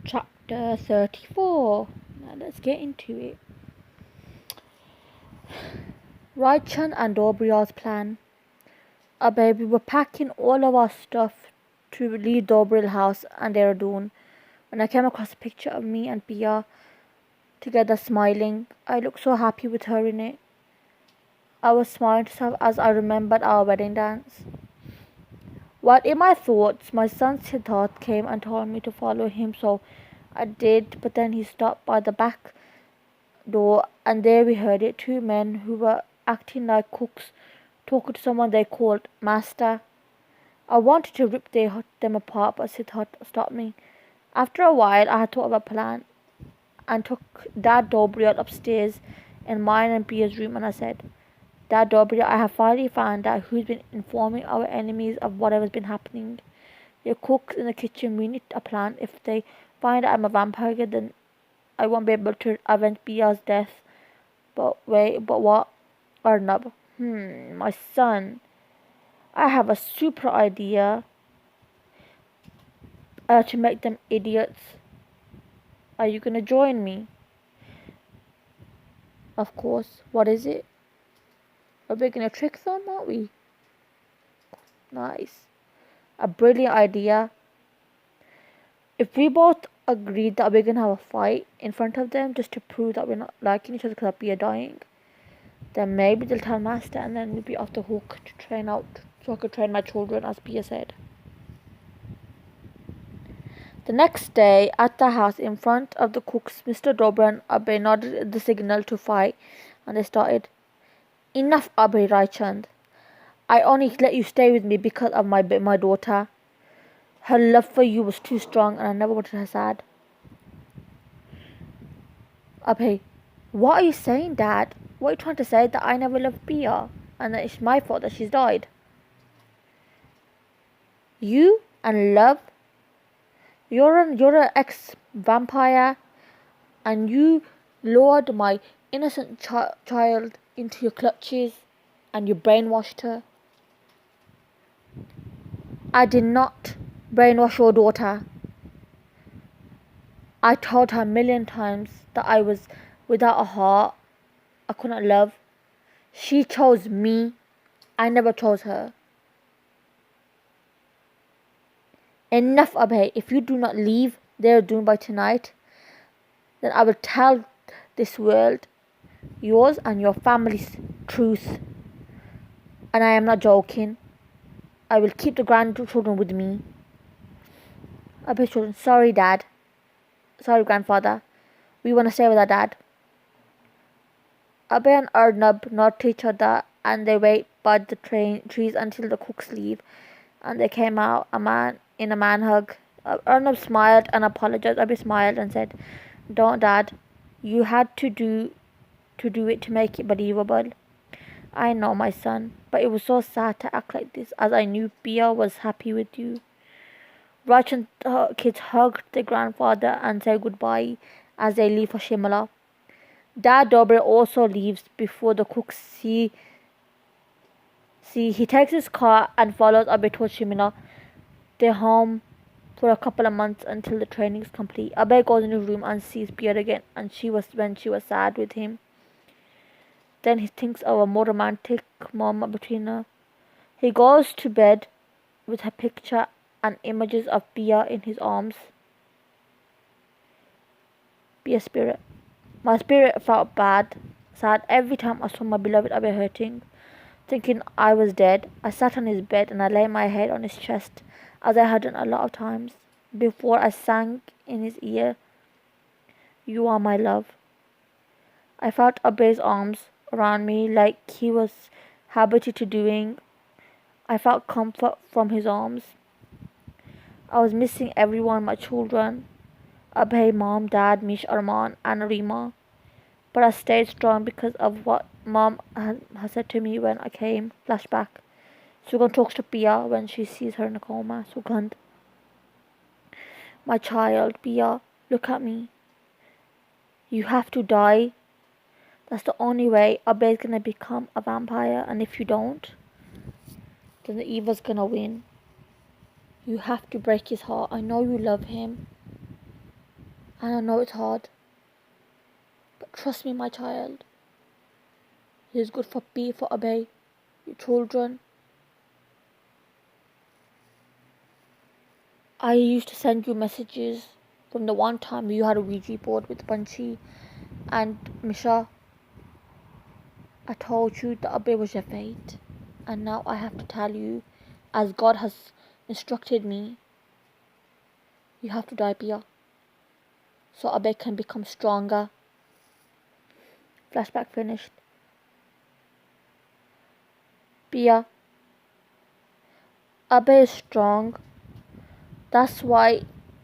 Chapter 34. Now let's get into it. Raichan and Dobriel's plan. We were packing all of our stuff to leave Dobriel house and Dehradun when I came across a picture of me and Pia together smiling. I looked so happy with her in it. I was smiling to myself as I remembered our wedding dance. While in my thoughts, my son Siddharth came and told me to follow him, so I did, but then he stopped by the back door, and there we heard it, two men who were acting like cooks talking to someone they called Master. I wanted to rip them apart, but Siddharth stopped me. After a while, I had thought of a plan and took Dad Dobriel upstairs in mine and Pia's room, and I said, Dad Dobriel, I have finally found out who's been informing our enemies of whatever's been happening. Your cooks in the kitchen, we need a plan. If they find out I'm a vampire, then I won't be able to avenge Pia's death. But what? Arnab. My son. I have a super idea to make them idiots. Are you gonna join me? Of course. What is it? Are we gonna trick them, aren't we? Nice. A brilliant idea. If we both agreed that we're gonna have a fight in front of them just to prove that we're not liking each other because we are dying, then maybe they'll tell Master and then we'll be off the hook to train out, so I could train my children, as Pia said. The next day, at the house in front of the cooks, Mr. Dobra and Abhay nodded the signal to fight, and they started. Enough, Abhay Raichand. I only let you stay with me because of my daughter. Her love for you was too strong, and I never wanted her sad. Abhay, what are you saying, Dad? What are you trying to say? That I never loved Pia, and that it's my fault that she's died? You and love? You're an ex-vampire, and you lured my innocent child into your clutches, and you brainwashed her. I did not brainwash your daughter. I told her a million times that I was without a heart. I couldn't love. She chose me. I never chose her. Enough, Abhay. If you do not leave Dehradun by tonight, then I will tell this world yours and your family's truth. And I am not joking. I will keep the grandchildren with me. Abhay's children, sorry, Dad. Sorry, grandfather. We want to stay with our dad. Abhay and Arnab nod to each other and they wait by the trees until the cooks leave. And they came out, a man in a man hug. Arnab smiled and apologized. Abhay smiled and said, Don't, Dad. You had to do it to make it believable. I know, my son, but it was so sad to act like this, as I knew Pia was happy with you. Raj and the kids hugged their grandfather and said goodbye as they leave for Shimla. Dad Dobre also leaves before the cooks see. He takes his car and follows Abhay towards Shimla. They're home for a couple of months until the training is complete. Abhay goes in his room and sees Pia again, and she was sad with him. Then he thinks of a more romantic moment between her. He goes to bed with her picture and images of Pia in his arms. Pia's spirit. My spirit felt sad every time I saw my beloved Abhay hurting. Thinking I was dead, I sat on his bed and I lay my head on his chest, as I had done a lot of times before. I sang in his ear, You are my love. I felt Abhay's arms around me like he was habituated to doing. I felt comfort from his arms. I was missing everyone, my children, Abhay, Mom, Dad, Mish, Arman, and Rima. But I stayed strong because of what Mom had said to me when I came. Flashback. Sugandh talks to Pia when she sees her in a coma. Sugandh. My child, Pia, look at me. You have to die. That's the only way Abhay is gonna become a vampire, and if you don't, then the evil's gonna win. You have to break his heart. I know you love him. And I know it's hard, but trust me, my child. It is good for P, for Abe, your children. I used to send you messages from the one time you had a Ouija board with Punchy and Misha. I told you that Abe was your fate. And now I have to tell you, as God has instructed me, you have to die, Pia. So Abe can become stronger. Flashback finished. Pia, Abe is strong. That's why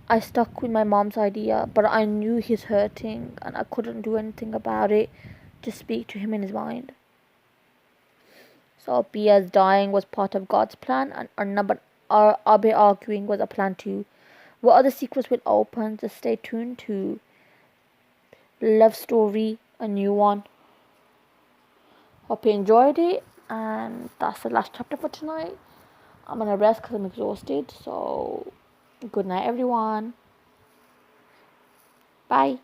I stuck with my mom's idea, but I knew he's hurting and I couldn't do anything about it. Just speak to him in his mind. So Pia's dying was part of God's plan, and our Abe arguing was a plan too. What other secrets will open? Just stay tuned to Love Story, a new one. Hope you enjoyed it, and that's the last chapter for tonight. I'm gonna rest because I'm exhausted. So, good night, everyone. Bye.